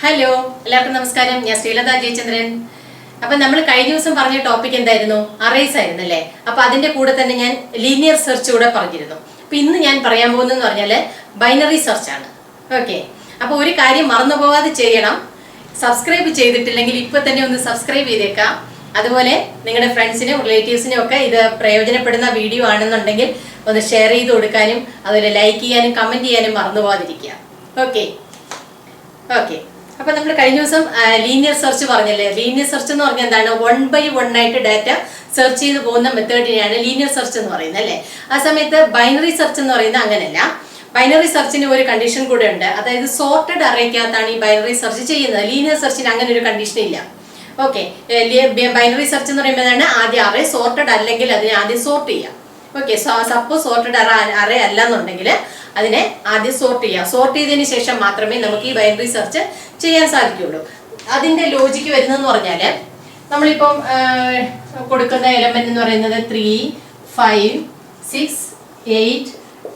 Hello, എല്ലാവർക്കും നമസ്കാരം. ഞാൻ ശ്രീലത ജയചന്ദ്രൻ. അപ്പൊ നമ്മൾ കഴിഞ്ഞ ദിവസം പറഞ്ഞ ടോപ്പിക് എന്തായിരുന്നു? അറേസ് ആയിരുന്നു അല്ലേ? അപ്പൊ അതിന്റെ കൂടെ തന്നെ ഞാൻ ലീനിയർ സെർച്ച് കൂടെ പറഞ്ഞിരുന്നു. അപ്പൊ ഇന്ന് ഞാൻ പറയാൻ പോകുന്നതെന്ന് പറഞ്ഞാല് ബൈനറി സെർച്ച് ആണ്. ഓക്കെ, അപ്പൊ ഒരു കാര്യം മറന്നു പോവാതെ ചെയ്യണം. സബ്സ്ക്രൈബ് ചെയ്തിട്ടില്ലെങ്കിൽ ഇപ്പൊ തന്നെ ഒന്ന് സബ്സ്ക്രൈബ് ചെയ്തേക്കാം. അതുപോലെ നിങ്ങളുടെ ഫ്രണ്ട്സിനും റിലേറ്റീവ്സിനും ഒക്കെ ഇത് പ്രയോജനപ്പെടുന്ന വീഡിയോ ആണെന്നുണ്ടെങ്കിൽ ഒന്ന് ഷെയർ ചെയ്ത് കൊടുക്കാനും അതുപോലെ ലൈക്ക് ചെയ്യാനും കമന്റ് ചെയ്യാനും മറന്നു പോവാതിരിക്കുക. ഓക്കെ ഓക്കെ അപ്പൊ നമ്മൾ കഴിഞ്ഞ ദിവസം ലീനിയർ സെർച്ച് പറഞ്ഞല്ലേ. ലീനിയർ സെർച്ച് എന്ന് പറഞ്ഞാൽ എന്താണ്? 1 by 1 ആയിട്ട് ഡാറ്റ സെർച്ച് ചെയ്ത് പോകുന്ന മെത്തേഡിനെയാണ് ലീനിയർ സെർച്ച് എന്ന് പറയുന്നത് അല്ലേ. ആ സമയത്ത് ബൈനറി സെർച്ച് എന്ന് പറയുന്നത് അങ്ങനെയല്ല. ബൈനറി സെർച്ചിന് ഒരു കണ്ടീഷൻ കൂടെ ഉണ്ട്. അതായത് സോർട്ടഡ് അറേക്കകത്താണ് ഈ ബൈനറി സെർച്ച് ചെയ്യുന്നത്. ലീനിയർ സെർച്ചിന് അങ്ങനെ ഒരു കണ്ടീഷൻ ഇല്ല. ഓക്കെ, ബൈനറി സെർച്ച് എന്ന് പറയുമ്പോഴാണ് ആദ്യം അറേ സോർട്ടഡ് അല്ലെങ്കിൽ അതിനെ ആദ്യം സോർട്ട് ചെയ്യാം. ഓക്കെ, സപ്പോസ് സോർട്ടഡ് അറേ അല്ല എന്നുണ്ടെങ്കിൽ അതിനെ ആദ്യം സോർട്ട് ചെയ്യാം. സോർട്ട് ചെയ്തതിന് ശേഷം മാത്രമേ നമുക്ക് ഈ ബൈനറി സെർച്ച് ചെയ്യാൻ സാധിക്കുകയുള്ളൂ. അതിന്റെ ലോജിക്ക് വരുന്നതെന്ന് പറഞ്ഞാല് നമ്മളിപ്പം കൊടുക്കുന്ന എലമെന്റ് എന്ന് പറയുന്നത് 3, 5, 6, 8,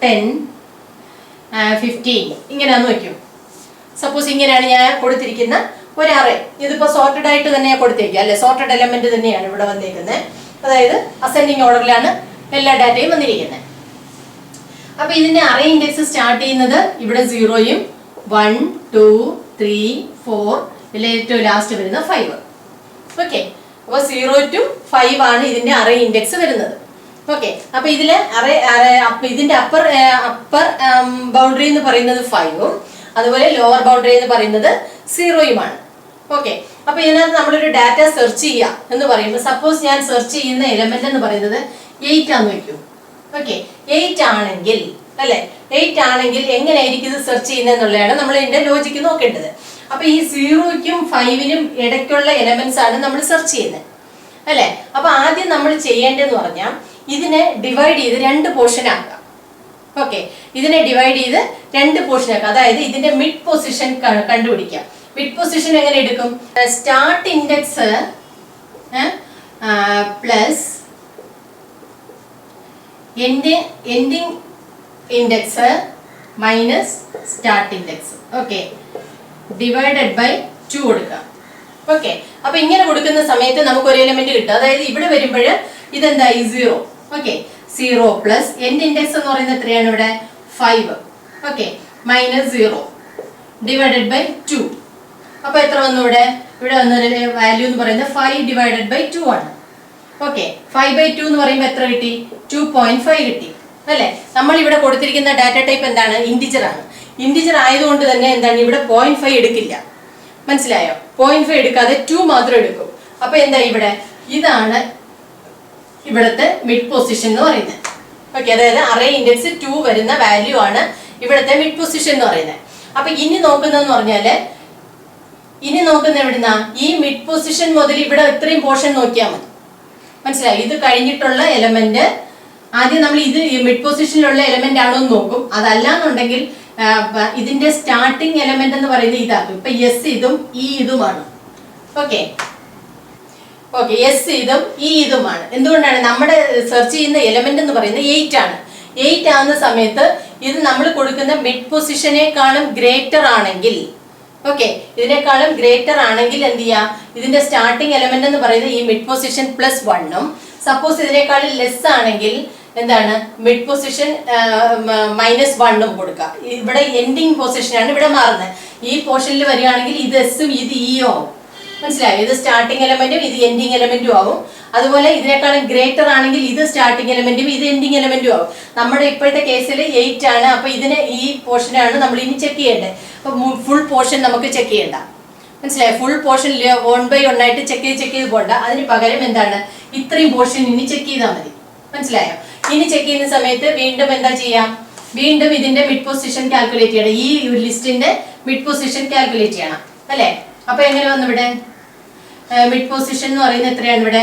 10, 15 ഇങ്ങനെയാന്ന് വെക്കും. സപ്പോസ് ഇങ്ങനെയാണ് ഞാൻ കൊടുത്തിരിക്കുന്ന ഒരു അറേ. ഇതിപ്പോ സോർട്ടഡ് ആയിട്ട് തന്നെ കൊടുത്തേക്കുക അല്ലെ. സോർട്ടഡ് എലമെന്റ് തന്നെയാണ് ഇവിടെ വന്നേക്കുന്നത്. അതായത് അസെൻഡിങ് ഓർഡറിലാണ് എല്ലാ ഡാറ്റയും വന്നിരിക്കുന്നത്. അപ്പൊ ഇതിന്റെ അറേ ഇൻഡെക്സ് സ്റ്റാർട്ട് ചെയ്യുന്നത് ഇവിടെ 0യും 1, 2, 3, 4 ഇതിലെ ഏറ്റവും ലാസ്റ്റ് വരുന്ന 5. ഓക്കെ, അപ്പൊ 0 to 5 ആണ് ഇതിന്റെ അറേ ഇൻഡെക്സ് വരുന്നത്. ഓക്കെ, അപ്പൊ ഇതില് ഇതിന്റെ അപ്പർ ബൗണ്ടറി എന്ന് പറയുന്നത് 5ഉം അതുപോലെ ലോവർ ബൗണ്ടറി എന്ന് പറയുന്നത് 0യുമാണ്. ഓക്കെ, അപ്പൊ ഇതിനകത്ത് നമ്മളൊരു ഡാറ്റ സെർച്ച് ചെയ്യുക എന്ന് പറയുമ്പോൾ സപ്പോസ് ഞാൻ സെർച്ച് ചെയ്യുന്ന എലമെന്റ് എന്ന് പറയുന്നത് 8 ആണെന്ന് വെക്കൂ. ഓക്കെ, 8 ആണെങ്കിൽ അല്ലെ, 8 ആണെങ്കിൽ എങ്ങനെയായിരിക്കും ഇത് സെർച്ച് ചെയ്യുന്നത് എന്നുള്ളതാണ് നമ്മൾ ഇതിന്റെ ലോജിക്ക് നോക്കേണ്ടത്. അപ്പൊ ഈ 0ക്കും 5നും ഇടയ്ക്കുള്ള എലമെന്റ്സ് ആണ് നമ്മൾ സെർച്ച് ചെയ്യുന്നത് അല്ലെ. അപ്പൊ ആദ്യം നമ്മൾ ചെയ്യേണ്ടതെന്ന് പറഞ്ഞാൽ ഇതിനെ ഡിവൈഡ് ചെയ്ത് 2 പോർഷൻ ആക്കാം. ഓക്കെ, ഇതിനെ ഡിവൈഡ് ചെയ്ത് 2 പോർഷൻ ആക്കാം. അതായത് ഇതിന്റെ മിഡ് പൊസിഷൻ കണ്ടുപിടിക്കാം. മിഡ് പൊസിഷൻ എങ്ങനെ എടുക്കും? Start index plus ending index minus start index. Okay, divided by 2 കൊടുക്കാം. ഓക്കെ, അപ്പൊ ഇങ്ങനെ കൊടുക്കുന്ന സമയത്ത് നമുക്ക് ഒരു എലിമെന്റ് കിട്ടും. അതായത് ഇവിടെ വരുമ്പോൾ ഇതെന്തായി? 0. ഓക്കെ, 0 പ്ലസ് എൻഡ് ഇൻഡെക്സ് എന്ന് പറയുന്നത് എത്രയാണ്? ഇവിടെ 5. Okay, minus 0 divided by 2. അപ്പൊ എത്ര വന്നു? ഇവിടെ വന്ന വാല്യൂ എന്ന് പറയുന്നത് 5 ഡിവൈഡഡ് ബൈ 2 ആണ്. ഓക്കെ, 5/2 എന്ന് പറയുമ്പോൾ എത്ര കിട്ടി? 2.5 കിട്ടി അല്ലെ. നമ്മൾ ഇവിടെ കൊടുത്തിരിക്കുന്ന ഡാറ്റ ടൈപ്പ് എന്താണ്? ഇൻഡിജർ ആണ്. ഇൻഡിജർ ആയതുകൊണ്ട് തന്നെ എന്താണ് ഇവിടെ 0.5 എടുക്കില്ല. മനസ്സിലായോ? 0.5 എടുക്കാതെ 2 മാത്രം എടുക്കും. അപ്പൊ എന്താ ഇവിടെ? ഇതാണ് ഇവിടുത്തെ മിഡ് പൊസിഷൻ എന്ന് പറയുന്നത്. ഓക്കെ, അതായത് അറേ ഇൻഡെക്സ് 2 വരുന്ന വാല്യൂ ആണ് ഇവിടുത്തെ മിഡ് പൊസിഷൻ എന്ന് പറയുന്നത്. അപ്പൊ ഇനി നോക്കുന്നതെന്ന് പറഞ്ഞാല് എവിടുന്ന? ഈ മിഡ് പൊസിഷൻ മുതൽ ഇവിടെ ഇത്രയും പോർഷൻ നോക്കിയാൽ മതി. മനസ്സിലായി? ഇത് കഴിഞ്ഞിട്ടുള്ള എലമെന്റ് ആദ്യം നമ്മൾ ഇത് മിഡ് പൊസിഷനിലുള്ള എലമെന്റ് ആണോ എന്ന് നോക്കും. അതല്ല എന്നുണ്ടെങ്കിൽ ഇതിന്റെ സ്റ്റാർട്ടിങ് എലമെന്റ് എന്ന് പറയുന്നത് ഇതാക്കും. ഇപ്പൊ എസ് ഇതും ഇ ഇതുമാണ്. ഓക്കെ ഓക്കെ, എസ് ഇതും ഇ ഇതുമാണ്. എന്തുകൊണ്ടാണ്? നമ്മുടെ സെർച്ച് ചെയ്യുന്ന എലമെന്റ് എന്ന് പറയുന്നത് 8 ആണ്. 8 ആവുന്ന സമയത്ത് ഇത് നമ്മൾ കൊടുക്കുന്ന മിഡ് പൊസിഷനേക്കാളും ഗ്രേറ്റർ ആണെങ്കിൽ, ഓക്കെ, ഇതിനേക്കാളും ഗ്രേറ്റർ ആണെങ്കിൽ എന്ത് ചെയ്യാം? ഇതിന്റെ സ്റ്റാർട്ടിങ് എലമെന്റ് എന്ന് പറയുന്നത് ഈ മിഡ് പൊസിഷൻ പ്ലസ് 1ഉം സപ്പോസ് ഇതിനേക്കാളും ലെസ് ആണെങ്കിൽ എന്താണ്? മിഡ് പൊസിഷൻ -1ഉം കൊടുക്കുക. ഇവിടെ എൻഡിങ് പൊസിഷൻ ആണ് ഇവിടെ മാറുന്നത്. ഈ പോർഷനിൽ വരികയാണെങ്കിൽ ഇത് എസും ഇത് ഇയും ആവും. മനസ്സിലായോ? ഇത് സ്റ്റാർട്ടിങ് എലമെന്റും ഇത് എൻഡിങ് എലമെന്റും ആവും. അതുപോലെ ഇതിനേക്കാളും ഗ്രേറ്റർ ആണെങ്കിൽ ഇത് സ്റ്റാർട്ടിങ് എലമെന്റും ഇത് എൻഡിങ് എലമെന്റും ആവും. നമ്മുടെ ഇപ്പോഴത്തെ കേസിൽ 8 ആണ്. അപ്പൊ ഇതിന് ഈ പോർഷനാണ് നമ്മൾ ഇനി ചെക്ക് ചെയ്യേണ്ടത്. അപ്പൊ ഫുൾ പോർഷൻ നമുക്ക് ചെക്ക് ചെയ്യണ്ട. മനസ്സിലായോ? ഫുൾ പോർഷൻ 1 by 1 ആയിട്ട് ചെക്ക് ചെയ്ത് പോകണ്ട. അതിന് പകരം എന്താണ്? ഇത്രയും പോർഷൻ ഇനി ചെക്ക് ചെയ്താൽ മതി. മനസ്സിലായോ? ഇനി ചെക്ക് ചെയ്യുന്ന സമയത്ത് വീണ്ടും എന്താ ചെയ്യാം? വീണ്ടും ഇതിന്റെ മിഡ് പൊസിഷൻ കാൽക്കുലേറ്റ് ചെയ്യണം. ഈ ലിസ്റ്റിന്റെ മിഡ് പൊസിഷൻ കാൽക്കുലേറ്റ് ചെയ്യണം അല്ലെ. അപ്പൊ എങ്ങനെ വന്നു? ഇവിടെ മിഡ് പൊസിഷൻ എന്ന് പറയുന്നത് എത്രയാണ്? ഇവിടെ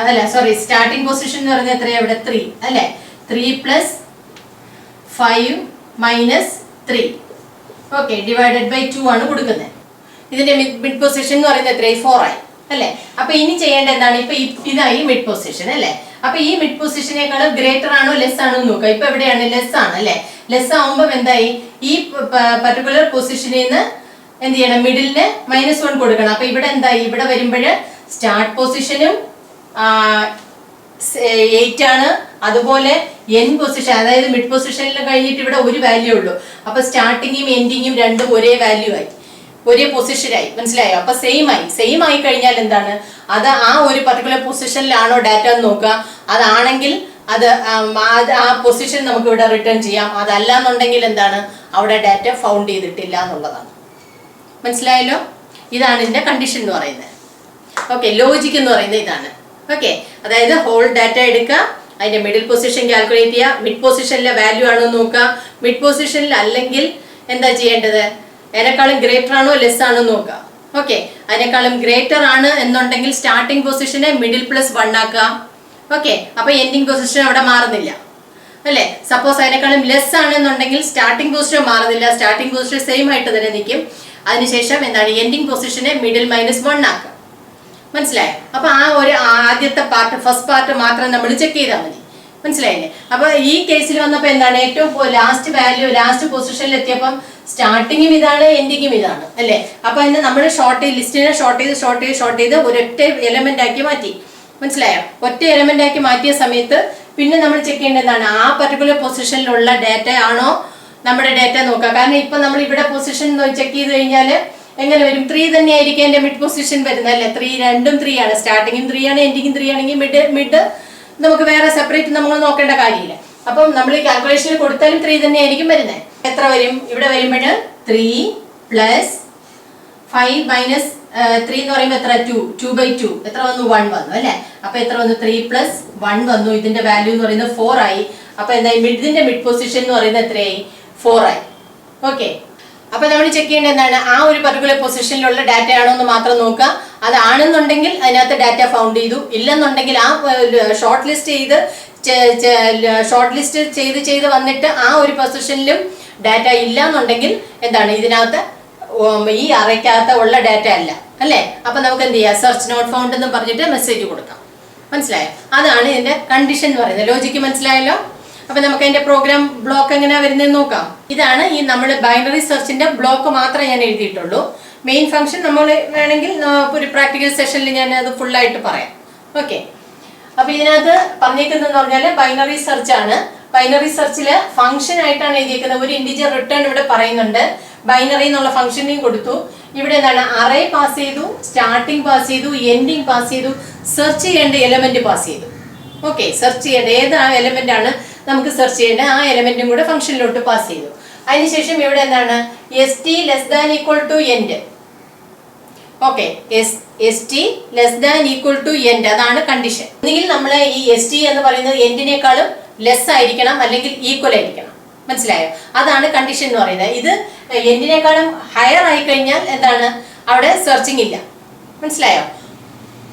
അല്ല സോറി, സ്റ്റാർട്ടിംഗ് പൊസിഷൻ എന്ന് പറയുന്നത് എത്രയാണ്? ഇവിടെ 3 അല്ലെ. 3 plus 5 minus 3. Okay, divided by 2 ആണ് കൊടുക്കുന്നത്. ഇതിന്റെ മിഡ് പൊസിഷൻ എന്ന് പറയുന്നത് എത്രയായി? 4 ആയി അല്ലെ. അപ്പൊ ഇനി ചെയ്യേണ്ട എന്താണ്? ഇപ്പൊ ഇതായി മിഡ് പൊസിഷൻ അല്ലെ. അപ്പൊ ഈ മിഡ് പൊസിഷനേക്കാളും ഗ്രേറ്റർ ആണോ ലെസ് ആണോ എന്ന് നോക്കാം. ഇപ്പൊ എവിടെയാണ്? ലെസ് ആണ് അല്ലെ. ലെസ് ആവുമ്പോൾ എന്തായി? ഈ പർട്ടിക്കുലർ പൊസിഷനിൽ നിന്ന് എന്ത് ചെയ്യണം, മിഡിലിന് -1 കൊടുക്കണം. അപ്പൊ ഇവിടെ എന്തായി, ഇവിടെ വരുമ്പോൾ സ്റ്റാർട്ട് പൊസിഷനും 8 ആണ്. അതുപോലെ എൻ പൊസിഷൻ, അതായത് മിഡ് പൊസിഷനിൽ കഴിഞ്ഞിട്ട് ഇവിടെ ഒരു വാല്യൂ ഉള്ളൂ. അപ്പൊ സ്റ്റാർട്ടിങ്ങും എൻഡിങ്ങും രണ്ടും ഒരേ വാല്യൂ ആയി, ഒരേ പൊസിഷനായി. മനസ്സിലായോ? അപ്പൊ സെയിം ആയി കഴിഞ്ഞാൽ എന്താണ്, അത് ആ ഒരു പർട്ടിക്കുലർ പൊസിഷനിലാണോ ഡാറ്റ എന്ന് നോക്കുക. അതാണെങ്കിൽ അത് ആ പൊസിഷൻ നമുക്ക് ഇവിടെ റിട്ടേൺ ചെയ്യാം. അതല്ല എന്നുണ്ടെങ്കിൽ എന്താണ്, അവിടെ ഡാറ്റ ഫൗണ്ട് ചെയ്തിട്ടില്ല എന്നുള്ളതാണ്. മനസ്സിലായല്ലോ? ഇതാണ് ഇതിന്റെ കണ്ടീഷൻ എന്ന് പറയുന്നത്. ഓക്കെ, ലോജിക് എന്ന് പറയുന്നത് ഇതാണ്. ഓക്കെ, അതായത് ഹോൾ ഡാറ്റ എടുക്കുക, അതിന്റെ മിഡിൽ പൊസിഷൻ കാൽക്കുലേറ്റ് ചെയ്യുക, മിഡ് പൊസിഷനിലെ വാല്യൂ ആണോ നോക്കുക. മിഡ് പൊസിഷനിൽ അല്ലെങ്കിൽ എന്താ ചെയ്യേണ്ടത്, അതിനേക്കാളും ഗ്രേറ്റർ ആണോ ലെസ് ആണോ നോക്കുക. ഓക്കെ, അതിനേക്കാളും ഗ്രേറ്റർ ആണ് എന്നുണ്ടെങ്കിൽ സ്റ്റാർട്ടിംഗ് പൊസിഷനെ മിഡിൽ +1 ആക്കുക. ഓക്കെ, അപ്പൊ എൻഡിങ് പൊസിഷൻ അവിടെ മാറുന്നില്ല അല്ലെ. സപ്പോസ് അതിനേക്കാളും ലെസ് ആണെന്നുണ്ടെങ്കിൽ സ്റ്റാർട്ടിംഗ് പൊസിഷൻ മാറുന്നില്ല, സ്റ്റാർട്ടിംഗ് പൊസിഷൻ സെയിം ആയിട്ട് തന്നെ നിൽക്കും. അതിനുശേഷം എന്താണ്, എൻഡിങ് പൊസിഷനെ മിഡിൽ -1 ആക്കുക. മനസ്സിലായോ? അപ്പൊ ആ ഒരു ആദ്യത്തെ പാർട്ട്, ഫസ്റ്റ് പാർട്ട് മാത്രം നമ്മൾ ചെക്ക് ചെയ്താൽ മതി. മനസ്സിലായില്ലേ? അപ്പൊ ഈ കേസിൽ വന്നപ്പോ എന്താണ്, ഏറ്റവും ലാസ്റ്റ് വാല്യൂ, ലാസ്റ്റ് പൊസിഷനിൽ എത്തിയപ്പം സ്റ്റാർട്ടിങ്ങും ഇതാണ്, എൻഡിങ്ങും ഇതാണ് അല്ലെ. അപ്പൊ അതിന് നമ്മൾ ലിസ്റ്റിനെ ഷോർട്ട് ചെയ്ത് ഒരൊറ്റ എലമെന്റ് ആക്കി മാറ്റി. മനസ്സിലായോ? ഒറ്റ എലമെന്റ് ആക്കി മാറ്റിയ സമയത്ത് പിന്നെ നമ്മൾ ചെക്ക് ചെയ്യേണ്ടതാണ്, ആ പർട്ടിക്കുലർ പൊസിഷനിലുള്ള ഡാറ്റ ആണോ നമ്മുടെ ഡാറ്റ നോക്കുക. കാരണം ഇപ്പൊ നമ്മൾ ഇവിടെ പൊസിഷൻ ചെക്ക് ചെയ്ത് കഴിഞ്ഞാൽ എങ്ങനെ വരും, 3 തന്നെ ആയിരിക്കും എന്റെ മിഡ് പൊസിഷൻ വരുന്നത് അല്ലെ. 3 രണ്ടും 3 ആണ്, സ്റ്റാർട്ടിങ്ങും 3 ആണ്, എൻഡിങ്ങും 3 ആണെങ്കിൽ മിഡ് നമുക്ക് വേറെ സെപ്പറേറ്റ് നമ്മൾ നോക്കേണ്ട കാര്യമില്ല. അപ്പം നമ്മൾ ഈ കാൽക്കുലേഷനിൽ കൊടുത്താലും 3 തന്നെ ആയിരിക്കും വരുന്നത്. എത്ര വരും, ഇവിടെ വരുമ്പോൾ 3 + 5 - 3 എന്ന് പറയുമ്പോൾ എത്ര, 2/2 എത്ര വന്നു, 1 വന്നു അല്ലെ. അപ്പൊ എത്ര വന്നു, 3 + 1 വന്നു. ഇതിന്റെ വാല്യൂ എന്ന് പറയുന്നത് 4 ആയി. അപ്പൊ എന്തായി, ഇതിന്റെ മിഡ് പൊസിഷൻ എന്ന് പറയുന്നത് എത്രയായി, 4 ആയി. ഓക്കെ, അപ്പൊ നമ്മൾ ചെക്ക് ചെയ്യേണ്ടത് എന്താണ്, ആ ഒരു പർട്ടിക്കുലർ പൊസിഷനിലുള്ള ഡാറ്റ ആണോ എന്ന് മാത്രം നോക്കുക. അതാണെന്നുണ്ടെങ്കിൽ അതിനകത്ത് ഡാറ്റ ഫൗണ്ട് ചെയ്തു, ഇല്ലെന്നുണ്ടെങ്കിൽ ആ ഷോർട്ട് ലിസ്റ്റ് ചെയ്ത് വന്നിട്ട് ആ ഒരു പൊസിഷനിലും ഡാറ്റ ഇല്ല എന്നുണ്ടെങ്കിൽ എന്താണ്, ഇതിനകത്ത് ഈ അറയ്ക്കകത്ത് ഉള്ള ഡാറ്റ അല്ല അല്ലേ. അപ്പൊ നമുക്ക് എന്ത് ചെയ്യാം, സെർച്ച് നോട്ട് ഫൗണ്ട് എന്ന് പറഞ്ഞിട്ട് മെസ്സേജ് കൊടുക്കാം. മനസ്സിലായോ? അതാണ് ഇതിന്റെ കണ്ടീഷൻ എന്ന് പറയുന്നത്. ലോജിക്ക് മനസ്സിലായല്ലോ? അപ്പൊ നമുക്ക് അതിന്റെ പ്രോഗ്രാം ബ്ലോക്ക് എങ്ങനെയാ വരുന്നതെന്ന് നോക്കാം. ഇതാണ് ഈ നമ്മൾ ബൈനറി സെർച്ചിന്റെ ബ്ലോക്ക് മാത്രമേ ഞാൻ എഴുതിയിട്ടുള്ളൂ. മെയിൻ ഫംഗ്ഷൻ നമ്മൾ വേണമെങ്കിൽ ഒരു പ്രാക്ടിക്കൽ സെഷനിൽ ഞാൻ അത് ഫുള്ളായിട്ട് പറയാം. ഓക്കെ, അപ്പൊ ഇതിനകത്ത് പറഞ്ഞേക്കുന്നതെന്ന് പറഞ്ഞാൽ ബൈനറി സെർച്ച് ആണ്. ബൈനറി സെർച്ചില് ഫംഗ്ഷൻ ആയിട്ടാണ് എഴുതിയിരിക്കുന്നത്. ഒരു ഇന്റിജർ റിട്ടേൺ ഇവിടെ പറയുന്നുണ്ട്. ബൈനറി എന്നുള്ള ഫംഗ്ഷനെയും കൊടുത്തു. ഇവിടെ എന്താണ്, അറേ പാസ് ചെയ്തു, സ്റ്റാർട്ടിംഗ് പാസ് ചെയ്തു, എൻഡിങ് പാസ് ചെയ്തു, സെർച്ച് ചെയ്യേണ്ട എലമെന്റ് പാസ് ചെയ്തു. ഓക്കെ, സെർച്ച് ചെയ്യേണ്ട ഏത് എലമെന്റ് ആണ് നമുക്ക് സെർച്ച് ചെയ്യേണ്ട ആ എലമെന്റും കൂടെ ഫംഗ്ഷനിലോട്ട് പാസ് ചെയ്തു. അതിനുശേഷം ഇവിടെ എന്താണ്, ST <= end. Okay, ST <= end, അതാണ് കണ്ടീഷൻ. ഒന്നുകിൽ നമ്മൾ ഈ ST എന്ന് പറയുന്നത് എൻഡിനേക്കാളും ലെസ് ആയിരിക്കണം, അല്ലെങ്കിൽ ഈക്വൽ ആയിരിക്കണം. മനസ്സിലായോ? അതാണ് കണ്ടീഷൻ എന്ന് പറയുന്നത്. ഇത് എൻഡിനേക്കാളും ഹയർ ആയി കഴിഞ്ഞാൽ എന്താണ്, അവിടെ സെർച്ചിങ് ഇല്ല. മനസ്സിലായോ?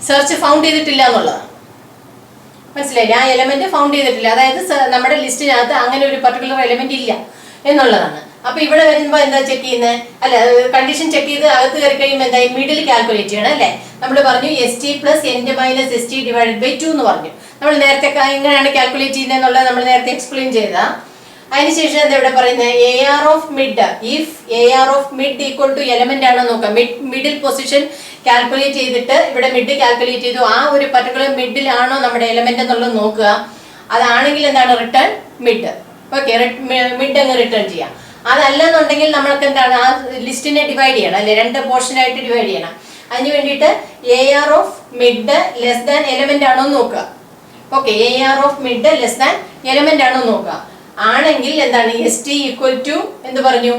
സെർച്ച് ഫൗണ്ട് ചെയ്തിട്ടില്ല എന്നുള്ളതാണ്. മനസ്സിലായില്ലേ? ആ എലമെന്റ് ഫൗണ്ട് ചെയ്തിട്ടില്ല, അതായത് നമ്മുടെ ലിസ്റ്റിനകത്ത് അങ്ങനെ ഒരു പർട്ടിക്കുലർ എലമെന്റ് ഇല്ല എന്നുള്ളതാണ്. അപ്പൊ ഇവിടെ വരുമ്പോ എന്താ ചെക്ക് ചെയ്യുന്നത്, അല്ല കണ്ടീഷൻ ചെക്ക് ചെയ്ത് അകത്ത് കയറി കഴിയുമ്പോൾ എന്താ, മിഡിൽ കാൽക്കുലേറ്റ് ചെയ്യണം അല്ലെ. നമ്മൾ പറഞ്ഞു ST + end - ST / 2 എന്ന് പറഞ്ഞു. നമ്മൾ നേരത്തെ എങ്ങനെയാണ് കാൽക്കുലേറ്റ് ചെയ്യുന്നത് എന്നുള്ളത് നമ്മൾ നേരത്തെ എക്സ്പ്ലെയിൻ ചെയ്താ. അതിനുശേഷം എന്താ ഇവിടെ പറയുന്നത്, AR of mid, if AR of mid = element ആണോ നോക്കാം. മിഡിൽ പൊസിഷൻ കാൽക്കുലേറ്റ് ചെയ്തിട്ട് ഇവിടെ മിഡ് കാൽക്കുലേറ്റ് ചെയ്തു, ആ ഒരു പർട്ടിക്കുലർ മിഡിലാണോ നമ്മുടെ എലമെന്റ് എന്നുള്ളത് നോക്കുക. അതാണെങ്കിൽ എന്താണ്, റിട്ടേൺ മിഡ്. ഓക്കെ, മിഡ് അങ്ങ് റിട്ടേൺ ചെയ്യാം. അതല്ലെന്നുണ്ടെങ്കിൽ നമ്മൾക്ക് എന്താണ്, ആ ലിസ്റ്റിനെ ഡിവൈഡ് ചെയ്യണം അല്ലെ, 2 പോർഷനായിട്ട് ഡിവൈഡ് ചെയ്യണം. അതിന് വേണ്ടിയിട്ട് AR of mid <= എലമെന്റ് ആണോ നോക്കുക. Okay, AR of mid <= element ആണോ നോക്കുക. ആണെങ്കിൽ എന്താണ്, ST = എന്ത് പറഞ്ഞു,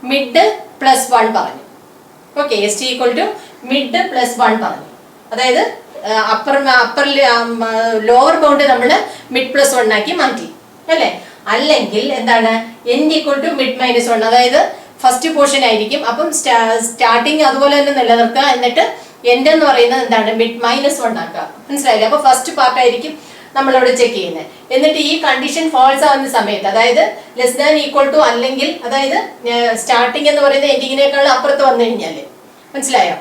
മിഡ് +1 പറഞ്ഞു. ഓക്കെ, ST = മിഡ് +1 പറഞ്ഞു. അതായത് ലോവർ ബൗണ്ട് നമ്മൾ മിഡ് +1 ആക്കി മാറ്റി അല്ലെ. അല്ലെങ്കിൽ എന്താണ്, end = mid -1, അതായത് ഫസ്റ്റ് പോർഷൻ ആയിരിക്കും. അപ്പം സ്റ്റാർട്ടിങ് അതുപോലെ തന്നെ നിലനിർത്തുക, എന്നിട്ട് എൻഡ് എന്ന് പറയുന്നത് എന്താണ്, മിഡ് -1 ആക്കുക. മനസ്സിലായില്ലേ? അപ്പൊ ഫസ്റ്റ് പാർട്ട് ആയിരിക്കും നമ്മളവിടെ ചെക്ക് ചെയ്യുന്നത്. എന്നിട്ട് ഈ കണ്ടീഷൻ ഫോൾസ് ആവുന്ന സമയത്ത്, അതായത് <= അല്ലെങ്കിൽ, അതായത് സ്റ്റാർട്ടിംഗ് എന്ന് പറയുന്നത് എൻഡിങ്ങിനേക്കാളും അപ്പുറത്ത് വന്നു കഴിഞ്ഞാല്, മനസ്സിലായോ,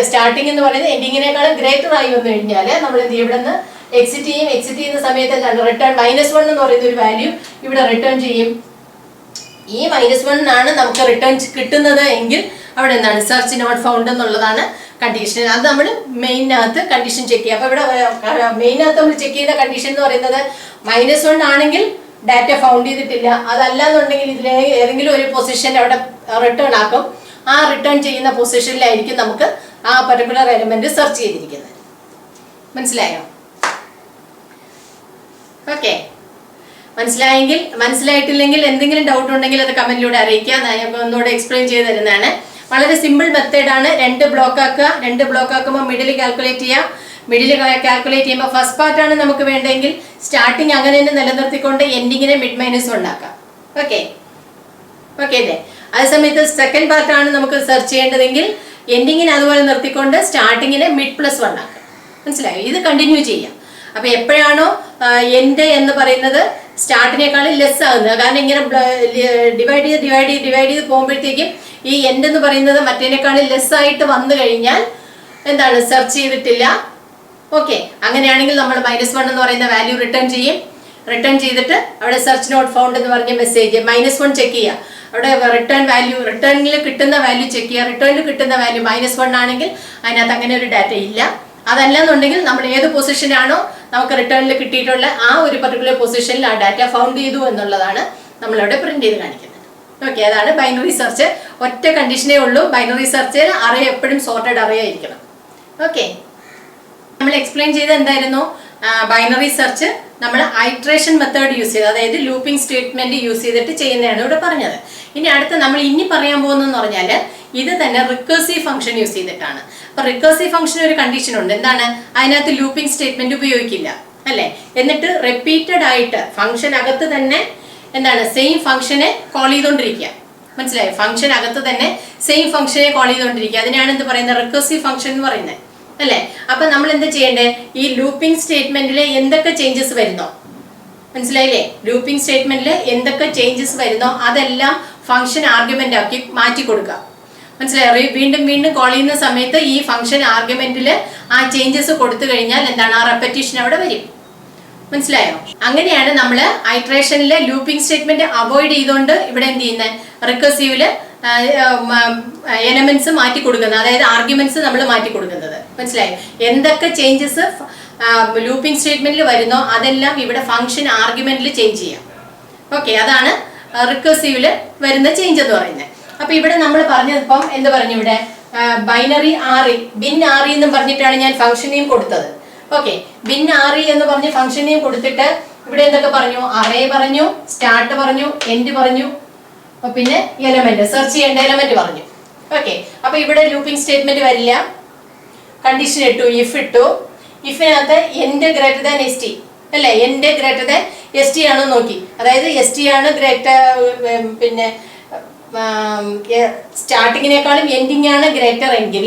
സ്റ്റാർട്ടിംഗ് എന്ന് പറയുന്നത് എൻഡിങ്ങിനേക്കാളും ഗ്രേറ്റർ ആയി വന്നു കഴിഞ്ഞാല് നമ്മൾ എന്ത് ചെയ്യും, ഇവിടെ നിന്ന് എക്സിറ്റ് ചെയ്യും. എക്സിറ്റ് ചെയ്യുന്ന സമയത്ത് എന്താണ്, റിട്ടേൺ -1 എന്ന് പറയുന്ന ഒരു വാല്യൂ ഇവിടെ റിട്ടേൺ ചെയ്യും. ഈ -1 ആണ് നമുക്ക് റിട്ടേൺ കിട്ടുന്നത് എങ്കിൽ അവിടെ എന്താണ് സെർച്ച് നോട്ട് ഫൗണ്ട് എന്നുള്ളതാണ് കണ്ടീഷൻ. അത് നമ്മൾ മെയിനകത്ത് കണ്ടീഷൻ ചെക്ക് ചെയ്യുക. അപ്പോൾ ഇവിടെ മെയിനകത്ത് നമ്മൾ ചെക്ക് ചെയ്ത കണ്ടീഷൻ എന്ന് പറയുന്നത് -1 ആണെങ്കിൽ ഡാറ്റ ഫൗണ്ട് ചെയ്തിട്ടില്ല, അതല്ല എന്നുണ്ടെങ്കിൽ ഇതിലെ ഏതെങ്കിലും ഒരു പൊസിഷൻ അവിടെ റിട്ടേൺ ആക്കും. ആ റിട്ടേൺ ചെയ്യുന്ന പൊസിഷനിലായിരിക്കും നമുക്ക് ആ പർട്ടിക്കുലർ എലിമെന്റ് സെർച്ച് ചെയ്തിരിക്കുന്നത്. മനസ്സിലായോ? ഓക്കെ, മനസ്സിലായിട്ടില്ലെങ്കിൽ എന്തെങ്കിലും ഡൗട്ട് ഉണ്ടെങ്കിൽ അത് കമന്റിലൂടെ അറിയിക്കുക. ഞാൻ ഒന്നുകൂടെ എക്സ്പ്ലെയിൻ ചെയ്ത് തരുന്നതാണ്. വളരെ സിമ്പിൾ മെത്തേഡാണ്. 2 ബ്ലോക്ക് ആക്കുക. 2 ബ്ലോക്ക് ആക്കുമ്പോൾ മിഡിൽ കാൽക്കുലേറ്റ് ചെയ്യുക. മിഡിൽ കാൽക്കുലേറ്റ് ചെയ്യുമ്പോൾ ഫസ്റ്റ് പാർട്ടാണ് നമുക്ക് വേണ്ടെങ്കിൽ സ്റ്റാർട്ടിങ് അങ്ങനെ തന്നെ നിലനിർത്തിക്കൊണ്ട് എൻഡിങ്ങിനെ -1 ആക്കാം. ഓക്കെ അല്ലേ? അതേസമയത്ത് സെക്കൻഡ് പാർട്ടാണ് നമുക്ക് സെർച്ച് ചെയ്യേണ്ടതെങ്കിൽ എൻഡിങ്ങിനെ അതുപോലെ നിർത്തിക്കൊണ്ട് സ്റ്റാർട്ടിങ്ങിനെ mid+1 ആക്കാം. മനസ്സിലായോ? ഇത് കണ്ടിന്യൂ ചെയ്യാം. അപ്പൊ എപ്പോഴാണോ എൻഡ് എന്ന് പറയുന്നത് സ്റ്റാർട്ടിനേക്കാളും ലെസ് ആകുന്നത്, കാരണം ഇങ്ങനെ ഡിവൈഡ് ചെയ്ത് പോകുമ്പോഴത്തേക്കും ഈ എൻഡ് എന്ന് പറയുന്നത് മറ്റേനേക്കാളും ലെസ് ആയിട്ട് വന്നു കഴിഞ്ഞാൽ എന്താണ് സെർച്ച് ചെയ്തിട്ടില്ല. ഓക്കെ, അങ്ങനെയാണെങ്കിൽ നമ്മൾ -1 എന്ന് പറയുന്ന വാല്യൂ റിട്ടേൺ ചെയ്യും. റിട്ടേൺ ചെയ്തിട്ട് അവിടെ സെർച്ച് നോട്ട് ഫൗണ്ട് എന്ന് പറഞ്ഞ മെസ്സേജ് -1 ചെക്ക് ചെയ്യുക. അവിടെ റിട്ടേണിൽ കിട്ടുന്ന വാല്യൂ ചെക്ക് ചെയ്യുക. റിട്ടേണിൽ കിട്ടുന്ന വാല്യൂ -1 ആണെങ്കിൽ അതിനകത്ത് അങ്ങനെ ഒരു ഡാറ്റ ഇല്ല. അതല്ല എന്നുണ്ടെങ്കിൽ നമ്മൾ ഏത് പൊസിഷനാണോ നമുക്ക് റിട്ടേണിൽ കിട്ടിയിട്ടുള്ള ആ ഒരു പർട്ടിക്കുലർ പൊസിഷനിൽ ആ ഡാറ്റ ഫൗണ്ട് ചെയ്തു എന്നുള്ളതാണ് നമ്മളവിടെ പ്രിന്റ് ചെയ്ത് കാണിക്കുന്നത്. ഓക്കെ, അതാണ് ബൈനറി സെർച്ച്. ഒറ്റ കണ്ടീഷനേ ഉള്ളൂ. ബൈനറി സെർച്ച് അറേ എപ്പോഴും സോർട്ടഡ് അറേ ആയിരിക്കണം. ഓക്കെ, നമ്മൾ എക്സ്പ്ലെയിൻ ചെയ്ത് എന്തായിരുന്നു? ബൈനറി സെർച്ച് നമ്മൾ ഐട്രേഷൻ മെത്തേഡ് യൂസ് ചെയ്ത്, അതായത് ലൂപ്പിംഗ് സ്റ്റേറ്റ്മെന്റ് യൂസ് ചെയ്തിട്ട് ചെയ്യുന്നതാണ് ഇവിടെ പറഞ്ഞത്. ഇനി അടുത്ത നമ്മൾ ഇനി പറയാൻ പോകുന്നതെന്ന് പറഞ്ഞാൽ ഇത് തന്നെ റിക്കർസീവ് ഫംഗ്ഷൻ യൂസ് ചെയ്തിട്ടാണ്. അപ്പൊ റിക്കർസീവ് ഫംഗ്ഷൻ ഒരു കണ്ടീഷൻ ഉണ്ട്. എന്താണ്? അതിനകത്ത് ലൂപ്പിംഗ് സ്റ്റേറ്റ്മെന്റ് ഉപയോഗിക്കില്ല അല്ലെ? എന്നിട്ട് റിപ്പീറ്റഡ് ആയിട്ട് ഫംഗ്ഷൻ അകത്ത് തന്നെ എന്താണ് സെയിം ഫംഗ്ഷനെ കോൾ ചെയ്തുകൊണ്ടിരിക്കുക. മനസ്സിലായോ? ഫംഗ്ഷൻ അകത്ത് തന്നെ സെയിം ഫംഗ്ഷനെ കോൾ ചെയ്തുകൊണ്ടിരിക്കുക. അതിനാണ് എന്ത് പറയുന്നത്? റിക്കർസീവ് ഫംഗ്ഷൻ എന്ന് പറയുന്നത് അല്ലെ? അപ്പൊ നമ്മൾ എന്താ ചെയ്യേണ്ടത്? ഈ ലൂപ്പിംഗ് സ്റ്റേറ്റ്മെന്റിൽ എന്തൊക്കെ ചേഞ്ചസ് വരുന്നോ, മനസ്സിലായില്ലേ? ലൂപ്പിംഗ് സ്റ്റേറ്റ്മെന്റിൽ എന്തൊക്കെ ചേഞ്ചസ് വരുന്നോ അതെല്ലാം ഫംഗ്ഷൻ ആർഗ്യുമെന്റ് ആക്കി മാറ്റി കൊടുക്കുക. മനസ്സിലായി? വീണ്ടും കോൾ ചെയ്യുന്ന സമയത്ത് ഈ ഫംഗ്ഷൻ ആർഗ്യുമെന്റിൽ ആ ചേഞ്ചസ് കൊടുത്തു കഴിഞ്ഞാൽ എന്താണ്? ആ റെപ്പറ്റീഷൻ അവിടെ വരും. മനസ്സിലായോ? അങ്ങനെയാണ് നമ്മൾ ഐട്രേഷനിലെ ലൂപ്പിംഗ് സ്റ്റേറ്റ്മെന്റ് അവോയ്ഡ് ചെയ്തുകൊണ്ട് ഇവിടെ എന്ത് ചെയ്യുന്നത്? റിക്കർസീവില് എലമെന്റ്സ് മാറ്റി കൊടുക്കുന്നത്, അതായത് ആർഗ്യുമെന്റ്സ് നമ്മൾ മാറ്റി കൊടുക്കുന്നത്. മനസ്സിലായോ? എന്തൊക്കെ ചേഞ്ചസ് ലൂപ്പിംഗ് സ്റ്റേറ്റ്മെന്റിൽ വരുന്നോ അതെല്ലാം ഇവിടെ ഫംഗ്ഷൻ ആർഗ്യുമെന്റിൽ ചേഞ്ച് ചെയ്യാം. ഓക്കെ, അതാണ് റിക്കർസീവില് വരുന്ന ചേഞ്ച് എന്ന് പറയുന്നത്. അപ്പൊ ഇവിടെ നമ്മൾ പറഞ്ഞതിപ്പം എന്ത് പറഞ്ഞു? ഇവിടെ ബൈനറി ബിൻ ആറി എന്നും പറഞ്ഞിട്ടാണ് ഞാൻ ഫംഗ്ഷൻ നെയിം കൊടുത്തത്. ഓക്കെ, ബിൻ ആറി എന്ന് പറഞ്ഞ് ഫംഗ്ഷൻ നെയിം കൊടുത്തിട്ട് ഇവിടെ എന്തൊക്കെ പറഞ്ഞു? അറേ പറഞ്ഞു, സ്റ്റാർട്ട് പറഞ്ഞു, എൻഡ് പറഞ്ഞു, പിന്നെ എലമെന്റ് സെർച്ച് ചെയ്യേണ്ട എലമെന്റ് പറഞ്ഞു. ഓക്കെ, അപ്പൊ ഇവിടെ ലൂപ്പിംഗ് സ്റ്റേറ്റ്മെന്റ് വരില്ല. കണ്ടീഷൻ ഇട്ടു, ഇട്ടു. ഇഫിനകത്ത് എൻഡ് ഗ്രേറ്റർ ദാൻ ST അല്ലെ? എൻഡ് ഗ്രേറ്റർ ദാൻ ST ആണോ നോക്കി. അതായത് ST ആണ് പിന്നെ സ്റ്റാർട്ടിങ്ങിനേക്കാളും എൻഡിങ് ആണ് ഗ്രേറ്റർ എങ്കിൽ,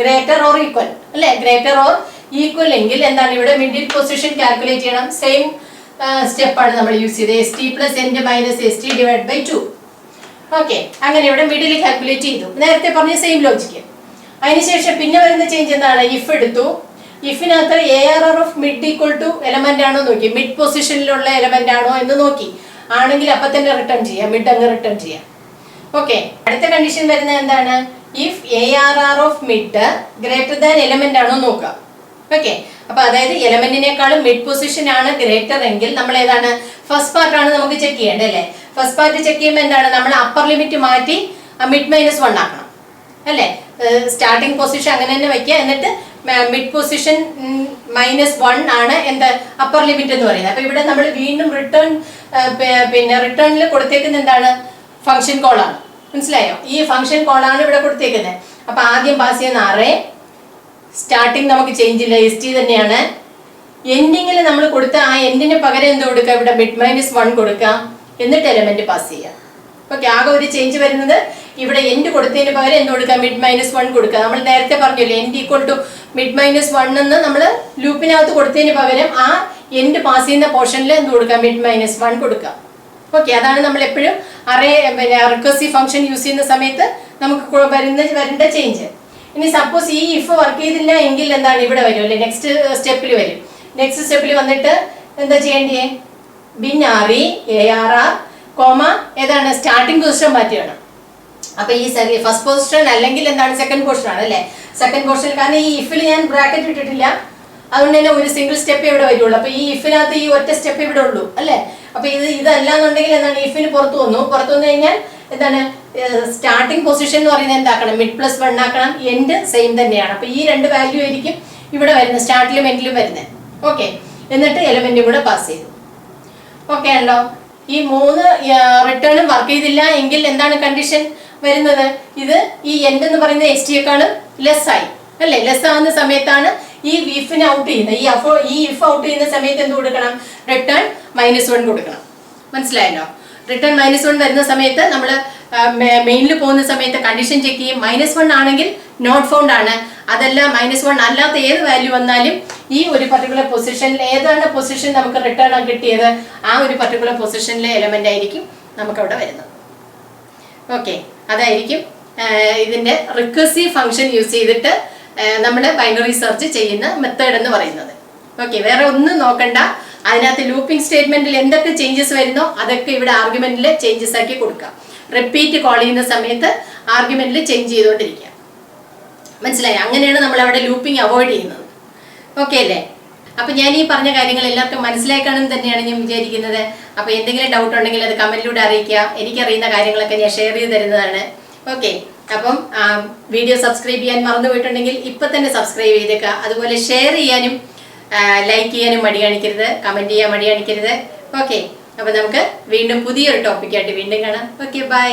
ഗ്രേറ്റർ ഓർ ഈക്വൽ അല്ലെ? ഗ്രേറ്റർ ഓർ ഈക്വൽ എങ്കിൽ എന്താണ്? ഇവിടെ മിഡിൽ പൊസിഷൻ കാൽക്കുലേറ്റ് ചെയ്യണം. സെയിം സ്റ്റെപ്പാണ് നമ്മൾ യൂസ് ചെയ്തത്. ST + end - ST / 2. ഓക്കെ, അങ്ങനെ ഇവിടെ മിഡിൽ കാൽക്കുലേറ്റ് ചെയ്തു. നേരത്തെ പറഞ്ഞ സെയിം ലോജിക്ക്. അതിനുശേഷം പിന്നെ വരുന്ന ചേഞ്ച് എന്താണ്? ഇഫ് എടുത്തു. ഇഫിനകത്ത് ARR of mid equal to element ആണോ നോക്കി. മിഡ് പൊസിഷനിലുള്ള എലമെന്റ് ആണോ എന്ന് നോക്കി. ആണെങ്കിൽ അപ്പൊ തന്നെ റിട്ടേൺ ചെയ്യാം, മിഡ് അങ്ങ് റിട്ടേൺ ചെയ്യാം. ഓക്കെ, അടുത്ത കണ്ടീഷൻ വരുന്നത് എന്താണ്? If ARR of mid greater than element ആണോ നോക്കുക. ഓക്കെ, അപ്പൊ അതായത് എലമെന്റിനേക്കാളും മിഡ് പൊസിഷൻ ആണ് ഗ്രേറ്റർ എങ്കിൽ നമ്മൾ ഏതാണ്? ഫസ്റ്റ് പാർട്ടാണ് നമുക്ക് ചെക്ക് ചെയ്യേണ്ടത് അല്ലേ? ഫസ്റ്റ് പാർട്ട് ചെക്ക് ചെയ്യുമ്പോൾ എന്താണ്? നമ്മൾ അപ്പർ ലിമിറ്റ് മാറ്റി -1 ആക്കണം അല്ലെ? സ്റ്റാർട്ടിംഗ് പൊസിഷൻ അങ്ങനെ തന്നെ വയ്ക്കുക. എന്നിട്ട് മിഡ് പൊസിഷൻ -1 ആണ് എന്ത്? അപ്പർ ലിമിറ്റ് എന്ന് പറയുന്നത്. അപ്പൊ ഇവിടെ നമ്മൾ വീണ്ടും റിട്ടേണിൽ കൊടുത്തേക്കുന്ന എന്താണ്? ഫംഗ്ഷൻ കോൾ ആണ്. മനസ്സിലായോ? ഈ ഫംഗ്ഷൻ കോൾ ആണ് ഇവിടെ കൊടുത്തേക്കുന്നത്. അപ്പൊ ആദ്യം പാസ് ചെയ്യുന്ന അറേ, സ്റ്റാർട്ടിങ് നമുക്ക് ചേഞ്ച് ഇല്ല, ST തന്നെയാണ്. എൻഡിങ്ങിൽ നമ്മൾ കൊടുത്ത ആ എൻഡിന് പകരം എന്ത് കൊടുക്കുക? ഇവിടെ -1 കൊടുക്കാം. എന്നിട്ട് എലമെന്റ് പാസ് ചെയ്യാം. ഓക്കെ, ആകെ ഒരു ചേഞ്ച് വരുന്നത് ഇവിടെ എൻഡ് കൊടുത്തതിന് പകരം എന്ത് കൊടുക്കാം? -1 കൊടുക്കുക. നമ്മൾ നേരത്തെ പറഞ്ഞില്ലേ എൻഡ് ഈക്വൽ ടു -1 എന്ന് നമ്മൾ ലൂപ്പിനകത്ത് കൊടുത്തതിന് പകരം ആ എൻഡ് പാസ് ചെയ്യുന്ന പോർഷനിൽ എന്ത് കൊടുക്കാം? -1 കൊടുക്കാം. ഓക്കെ, അതാണ് നമ്മൾ എപ്പോഴും അറേ റിക്കർസീവ് ഫംഗ്ഷൻ യൂസ് ചെയ്യുന്ന സമയത്ത് നമുക്ക് വരേണ്ട ചേഞ്ച്. ഇനി സപ്പോസ് ഈ ഇഫ് വർക്ക് ചെയ്തില്ല എങ്കിൽ എന്താണ്? ഇവിടെ വരും അല്ലെ? നെക്സ്റ്റ് സ്റ്റെപ്പിൽ വരും. നെക്സ്റ്റ് സ്റ്റെപ്പിൽ വന്നിട്ട് എന്താ ചെയ്യേണ്ടേ? ബിൻ ആറി ARR കോമ ഏതാണ്? സ്റ്റാർട്ടിംഗ് പൊസിഷൻ മാറ്റി വേണം. അപ്പൊ ഈ ഫസ്റ്റ് പൊസിഷൻ അല്ലെങ്കിൽ എന്താണ് സെക്കൻഡ് പൊസിഷൻ ആണ് അല്ലേ? സെക്കൻഡ് പൊസിഷൻ, കാരണം ഈ ഇഫിൽ ഞാൻ ബ്രാക്കറ്റ് ഇട്ടിട്ടില്ല, അതുകൊണ്ട് തന്നെ ഒരു സിംഗിൾ സ്റ്റെപ്പ് ഇവിടെ വരുള്ളൂ. അപ്പൊ ഈ ഇഫിനകത്ത് ഈ ഒറ്റ സ്റ്റെപ്പ് ഇവിടെ ഉള്ളൂ അല്ലേ? അപ്പൊ ഇതല്ലാന്നുണ്ടെങ്കിൽ എന്താണ്, ഇഫിന് പുറത്തു വന്നു കഴിഞ്ഞാൽ എന്താണ്, സ്റ്റാർട്ടിംഗ് പൊസിഷൻ എന്ന് പറയുന്നത് എന്താക്കണം, mid+1 ആക്കണം, എൻഡ് സെയിം തന്നെയാണ്. അപ്പൊ ഈ രണ്ട് വാല്യൂ ആയിരിക്കും ഇവിടെ വരുന്നത്, സ്റ്റാർട്ടിലും എൻഡിലും വരുന്നത്. ഓക്കെ, എന്നിട്ട് എലമെന്റും കൂടെ പാസ് ചെയ്തു. ഓക്കെ ഉണ്ടോ? ഈ 3 റിട്ടേണും വർക്ക് ചെയ്തില്ല എങ്കിൽ എന്താണ് കണ്ടീഷൻ വരുന്നത്, ഇത് ഈ എൻഡ് എന്ന് പറയുന്നത് STയേക്കാളും ലെസ് ആയി അല്ലേ? ലെസ് ആവുന്ന സമയത്താണ് ഈ ഇഫിന് ഔട്ട് ചെയ്യുന്നത്. ഈ ഇഫ് ഔട്ട് ചെയ്യുന്ന സമയത്ത് എന്ത് കൊടുക്കണം, റിട്ടേൺ -1 കൊടുക്കണം. മനസ്സിലായല്ലോ? റിട്ടേൺ -1 വരുന്ന സമയത്ത് നമ്മൾ മെയിനിൽ പോകുന്ന സമയത്ത് കണ്ടീഷൻ ചെക്ക് ചെയ്യും. -1 ആണെങ്കിൽ നോട്ട് ഫൗണ്ട് ആണ്, അതല്ല -1 അല്ലാത്ത ഏത് വാല്യൂ വന്നാലും ഈ ഒരു പർട്ടിക്കുലർ പൊസിഷനിൽ ഏതാണ് പൊസിഷൻ നമുക്ക് റിട്ടേൺ കിട്ടിയത്, ആ ഒരു പർട്ടിക്കുലർ പൊസിഷനിലെ എലമെന്റ് ആയിരിക്കും നമുക്ക് അവിടെ വരുന്നത്. ഓക്കെ, അതായിരിക്കും ഇതിന്റെ റിക്കർസീവ് ഫംഗ്ഷൻ യൂസ് ചെയ്തിട്ട് നമ്മൾ ബൈനറി സെർച്ച് ചെയ്യുന്ന മെത്തേഡ് എന്ന് പറയുന്നത്. ഓക്കെ, വേറെ ഒന്നും നോക്കണ്ട. അതിനകത്ത് ലൂപ്പിംഗ് സ്റ്റേറ്റ്മെന്റിൽ എന്തൊക്കെ ചേഞ്ചസ് വരുന്നോ അതൊക്കെ ഇവിടെ ആർഗ്യുമെന്റിൽ ചേഞ്ചസ് ആക്കി കൊടുക്കാം. റിപ്പീറ്റ് കോൾ ചെയ്യുന്ന സമയത്ത് ആർഗ്യുമെന്റിൽ ചേഞ്ച് ചെയ്തുകൊണ്ടിരിക്കുക. മനസ്സിലായി? അങ്ങനെയാണ് നമ്മൾ അവിടെ ലൂപ്പിംഗ് അവോയ്ഡ് ചെയ്യുന്നത്. ഓക്കെ അല്ലേ? അപ്പൊ ഞാൻ ഈ പറഞ്ഞ കാര്യങ്ങൾ എല്ലാവർക്കും മനസ്സിലായി കാണും തന്നെയാണ് ഞാൻ വിചാരിക്കുന്നത്. അപ്പൊ എന്തെങ്കിലും ഡൗട്ട് ഉണ്ടെങ്കിൽ അത് കമന്റിലൂടെ അറിയിക്കുക. എനിക്കറിയുന്ന കാര്യങ്ങളൊക്കെ ഞാൻ ഷെയർ ചെയ്ത് തരുന്നതാണ്. ഓക്കെ, അപ്പം വീഡിയോ സബ്സ്ക്രൈബ് ചെയ്യാൻ മറന്നു പോയിട്ടുണ്ടെങ്കിൽ ഇപ്പൊ തന്നെ സബ്സ്ക്രൈബ് ചെയ്തേക്കുക. അതുപോലെ ഷെയർ ചെയ്യാനും ലൈക്ക് ചെയ്യാനും മടി കാണിക്കരുത്, കമന്റ് ചെയ്യാൻ മടി കാണിക്കരുത്. ഓക്കെ, അപ്പൊ നമുക്ക് വീണ്ടും പുതിയൊരു ടോപ്പിക്കായിട്ട് വീണ്ടും കാണാം. Okay, by.